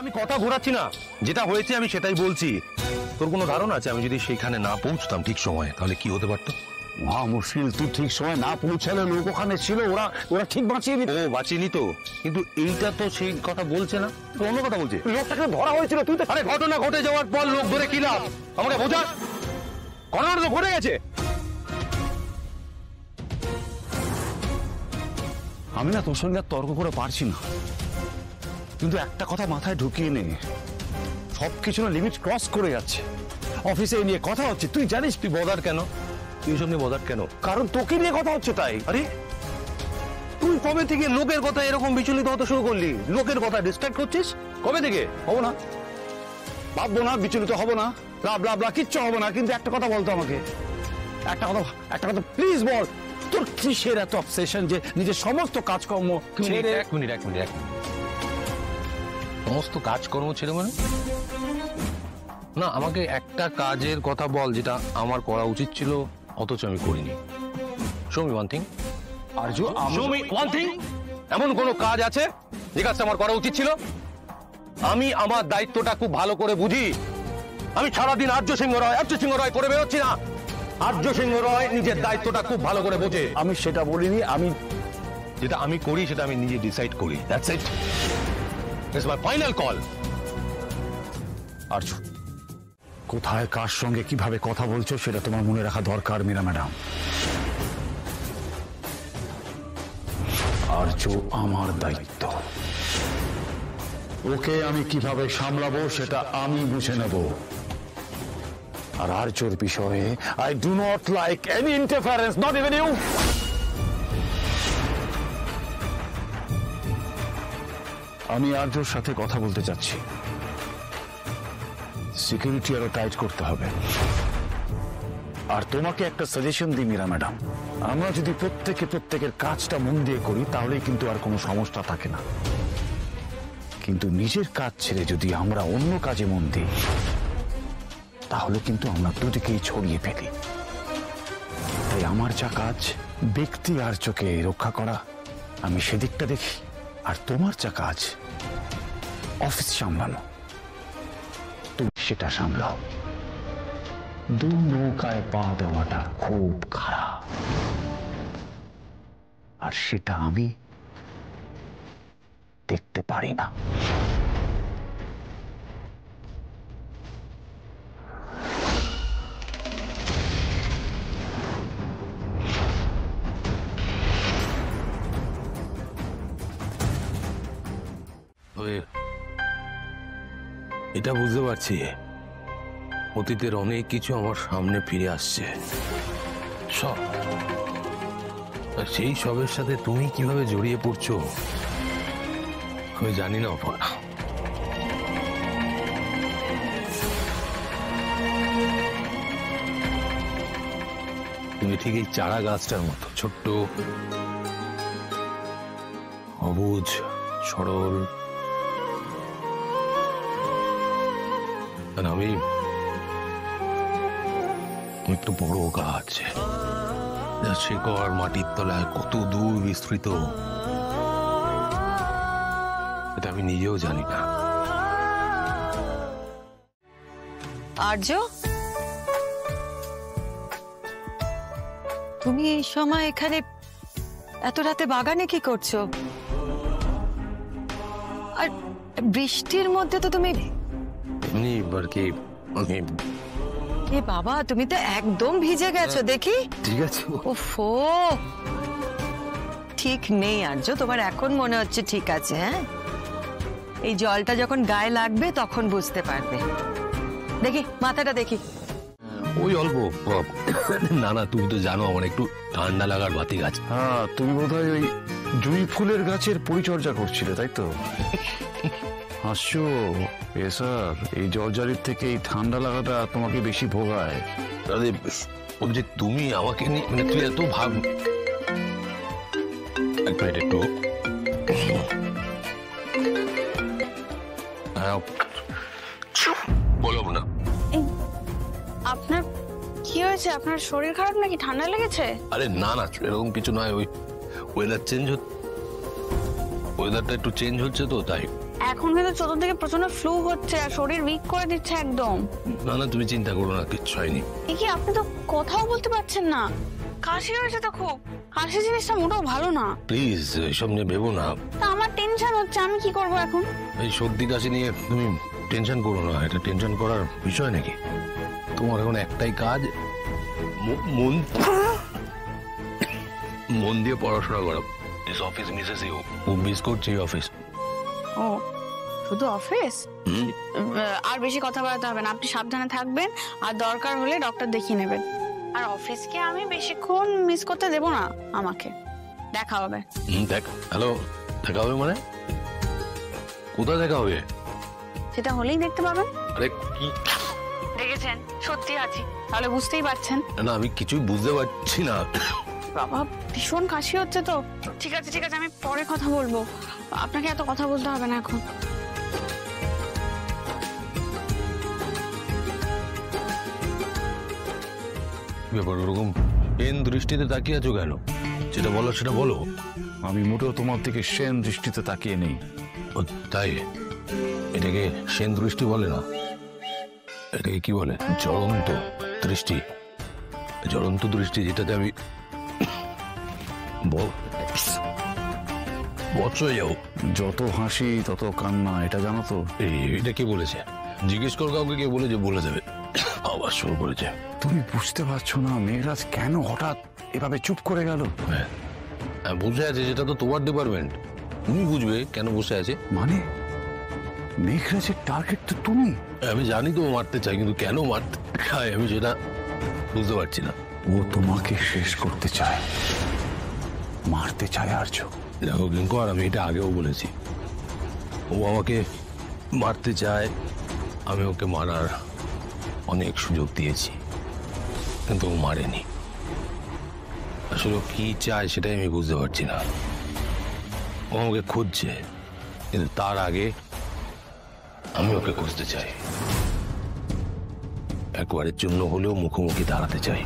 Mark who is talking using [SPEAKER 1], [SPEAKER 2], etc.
[SPEAKER 1] আমি কথা ঘোরাচ্ছি না, যেটা হয়েছে আমি সেটাই বলছি। তোর কোনো ধারণা আছে আমি যদি সেখানে না পৌঁছতাম ঠিক সময়ে তাহলে কি হতে পারতো?
[SPEAKER 2] মহা মুশকিল, তুই ঠিক সময় না পৌঁছালে লোক ওখানে ছিল, ওরা ঠিক বাঁচিয়ে দিত।
[SPEAKER 1] ও বাঁচিনি তো, কিন্তু এইটা তো সেই কথা বলছে না, তো অন্য কথা বলছে।
[SPEAKER 2] লোকটাকে ধরা হয়েছিল, তুই তো।
[SPEAKER 1] আরে ঘটনা ঘটে যাওয়ার পর লোক ধরে কি লাভ? আমাকে বোঝা, ঘটনাটা তো ঘটে গেছে।
[SPEAKER 2] আমি না তোর সঙ্গে আর তর্ক করে পারছি না, কিন্তু একটা কথা মাথায় ঢুকিয়ে নে, সবকিছু না লিমিট ক্রস করে যাচ্ছে। অফিসে নিয়ে কথা হচ্ছে, তুই জানিস।
[SPEAKER 1] তুই বদার কেন? তুই সব নিয়ে বদার কেন?
[SPEAKER 2] কারণ তোকে নিয়ে কথা হচ্ছে তাই।
[SPEAKER 1] আরে তুই কবে থেকে লোকের কথা এরকম বিচলিত হতে শুরু করলি? লোকের কথা ডিস্ট্রাক্ট করছিস কবে থেকে?
[SPEAKER 2] হবো না, ভাববো না, বিচলিত হবো না, ব্লা ব্লা ব্লা, কিচ্ছু হবো না। কিন্তু একটা কথা বলতো আমাকে, একটা কথা প্লিজ বল, তোর কিসের এত অবসেশন যে নিজের সমস্ত কাজকর্ম ছেড়ে?
[SPEAKER 1] এক মিনিট সমস্ত কাজকর্ম ছেড়ে মানে? না, আমাকে একটা কাজের কথা বল যেটা আমার করা উচিত ছিল অথচ আমি করিনি। Show me one thing.
[SPEAKER 2] Arya,
[SPEAKER 1] show me one thing. এমন কোন কাজ আছে যে কাজটা আমার করা উচিত ছিল? আমি আমার দায়িত্বটা খুব ভালো করে বুঝি। আমি সারাদিন আর্য সিংহ রয় করে বেরোচ্ছি না। আর্য সিংহ রয় নিজের দায়িত্বটা খুব ভালো করে বোঝে।
[SPEAKER 2] আমি সেটা বলিনি, আমি
[SPEAKER 1] যেটা আমি করি সেটা আমি নিজে ডিসাইড করি। That's it, it's my final call.
[SPEAKER 2] Arya, কোথায় কার সঙ্গে কিভাবে কথা বলছো সেটা তোমার মনে রাখা দরকার মীরা ম্যাডাম। আর্য আমার দায়িত্ব, ওকে আমি কিভাবে সামলাবো সেটা আমি বুঝে নেব। আর আর্যর বিষয়ে I do not like any interference, not even you. আমি আর্যর সাথে কথা বলতে চাচ্ছি, সিকিউরিটি আরো টাইট করতে হবে। আর তোমাকে একটা সাজেশন দিই মীরা ম্যাডাম, আমরা যদি প্রত্যেকের কাজটা মন দিয়ে করি তাহলেই কিন্তু আর কোনো সমস্যা থাকে না। কিন্তু নিজের কাজ ছেড়ে যদি আমরা অন্য কাজে মন দিই তাহলে কিন্তু আমরা দুদিকেই ছড়িয়ে ফেলি। তাই আমার যা কাজ ব্যক্তি আর্যকে রক্ষা করা, আমি সেদিকটা দেখি। আর তোমার যা কাজ অফিস সামলানো, তুমি সেটা সামলাও। দু নৌকায় পা দেওয়াটা খুব খারাপ, আর সেটা আমি দেখতে পারি না।
[SPEAKER 1] এটা বুঝতে পারছি, অতীতের অনেক কিছু আমার সামনে ফিরে আসছে সব, আর সেই সবের সাথে তুমি কিভাবে জড়িয়ে পড়ছো আমি জানি না অপর্ণা। তুমি ঠিক এই চারা গাছটার মতো ছোট্ট, অবুঝ, সরল, আর আমি একটু বড় গাছ, যার শিকড় মাটির তলায় কত দূর বিস্তৃত এটা আমি নিজেও জানি না।
[SPEAKER 3] আর্য, তুমি এই সময় এখানে এত রাতে বাগানে কি করছো? আর বৃষ্টির মধ্যে তো তুমি
[SPEAKER 1] এমনি আর কি।
[SPEAKER 3] এ বাবা, তুমি তো একদম ভিজে গেছো দেখি।
[SPEAKER 1] ঠিক আছে।
[SPEAKER 3] ওফো, ঠিক নেই আর্য, তোমার এখন মনে হচ্ছে ঠিক আছে। হ্যাঁ, এই জলটা যখন গায়ে লাগবে তখন বুঝতে পারবে। দেখি মাথাটা দেখি।
[SPEAKER 1] ওই অল্প। না না, তুমি তো জানো আমার একটু ঠান্ডা লাগার বাতি গাছ।
[SPEAKER 2] হ্যাঁ, তুমি বোধহয় ওই জুঁই ফুলের গাছের পরিচর্যা করছিলে, তাই তো? হাসছো? স্যার, এই জর্জারির থেকে এই ঠান্ডা লাগাটা তোমাকে বেশি ভোগায়।
[SPEAKER 1] আরে ওই যে তুমি আমাকে নিয়ে, মানে তুই এত ভাব। এক মিনিট একটু। হ্যাঁ বলো না।
[SPEAKER 4] আপনার কি হয়েছে? আপনার শরীর খারাপ নাকি? ঠান্ডা লেগেছে?
[SPEAKER 1] আরে না না, এরকম কিছু নয়, ওই ওয়েদার চেঞ্জ, ওয়েদারটা একটু চেঞ্জ হচ্ছে তো তাই।
[SPEAKER 4] এখন কিন্তু চতুর্দিকে প্রচন্ড ফ্লু হচ্ছে আর শরীর উইক করে দিচ্ছে একদম।
[SPEAKER 1] না না, তুমি চিন্তা করো না, কিচ্ছু হয়নি।
[SPEAKER 4] এ কি, আপনি তো কথাও বলতে পারছেন না। কাশি হয়েছে তো খুব। কাশি জিনিসটা মোটেও ভালো না।
[SPEAKER 1] প্লিজ এসব নিয়ে ভেবো না।
[SPEAKER 4] তা আমার টেনশন হচ্ছে, আমি কি করব এখন?
[SPEAKER 1] এই সর্দি কাশি নিয়ে তুমি টেনশন করো না, এটা টেনশন করার বিষয় নাকি? তোমার এখন একটাই কাজ, মন দিয়ে পড়াশোনা করো। দিস অফিস মিসেস ইউ, খুব মিস করছি এই অফিস।
[SPEAKER 4] ও, শুধু অফিস? আর বেশি কথা বলতে হবে না, আপনি সাবধানে থাকবেন আর দরকার হলে ডক্টর দেখিয়ে নেবেন। আর অফিসকে আমি বেশিক্ষণ মিস করতে দেব না। আমাকে দেখা হবে।
[SPEAKER 1] দেখ, হ্যালো, দেখা হবে মানে কোথায় দেখা হবে?
[SPEAKER 4] সেটা হলেই দেখতে পাবেন।
[SPEAKER 1] আরে কি
[SPEAKER 4] দেখেছেন, সত্যি আছি, তাহলে বুঝতেই পারছেন।
[SPEAKER 1] না, আমি কিছুই বুঝতে পারছি না।
[SPEAKER 4] বাবা, ভীষণ কাশি হচ্ছে তো। ঠিক আছে ঠিক আছে, আমি পরে কথা বলবো, আপনাকে এত কথা বলতে হবে না এখন।
[SPEAKER 1] ব্যাপার ওরকম পেন দৃষ্টিতে তাকিয়ে আছো কেন? যেটা বলো সেটা বলো।
[SPEAKER 2] আমি মোটেও তোমার দিকে সেন দৃষ্টিতে তাকিয়ে নেই।
[SPEAKER 1] ও তাই? এটাকে সেন দৃষ্টি বলে না, এটাকে কি বলে? জ্বলন্ত দৃষ্টি। জ্বলন্ত দৃষ্টি, যেটাতে আমি বছর যাও।
[SPEAKER 2] যত হাসি তত কান্না, এটা জানো তো?
[SPEAKER 1] এটা কে বলেছে? জিজ্ঞেস কর কাউকে, কে বলেছে, বলে দেবে। আবার শুরু করেছে।
[SPEAKER 2] তুমি বুঝতে পারছো না মেঘরাজ কেন হঠাৎ এভাবে চুপ করে গেল?
[SPEAKER 1] হ্যাঁ, বসে আছে, যেটা তো তোমার ডিপার্টমেন্ট, তুমি বুঝবে কেন বসে আছে।
[SPEAKER 2] মানে মেঘরাজের টার্গেট তো তুমি।
[SPEAKER 1] আমি জানি তো মারতে চাই, কিন্তু কেন মারতে চাই আমি সেটা বুঝতে পারছি না।
[SPEAKER 2] ও তোমাকে শেষ করতে চায়, মারতে চায় আর্য।
[SPEAKER 1] দেখো কিঙ্কর, আমি এটা আগেও বলেছি, ও আমাকে মারতে চায়, আমি ওকে মারার অনেক সুযোগ দিয়েছি, কিন্তু ও মারেনি। আসলে কি চায় সেটাই আমি বুঝতে পারছি না। ও আমাকে খুঁজছে, কিন্তু তার আগে আমি ওকে খুঁজতে চাই। একবারের জন্য হলেও মুখোমুখি দাঁড়াতে চাই।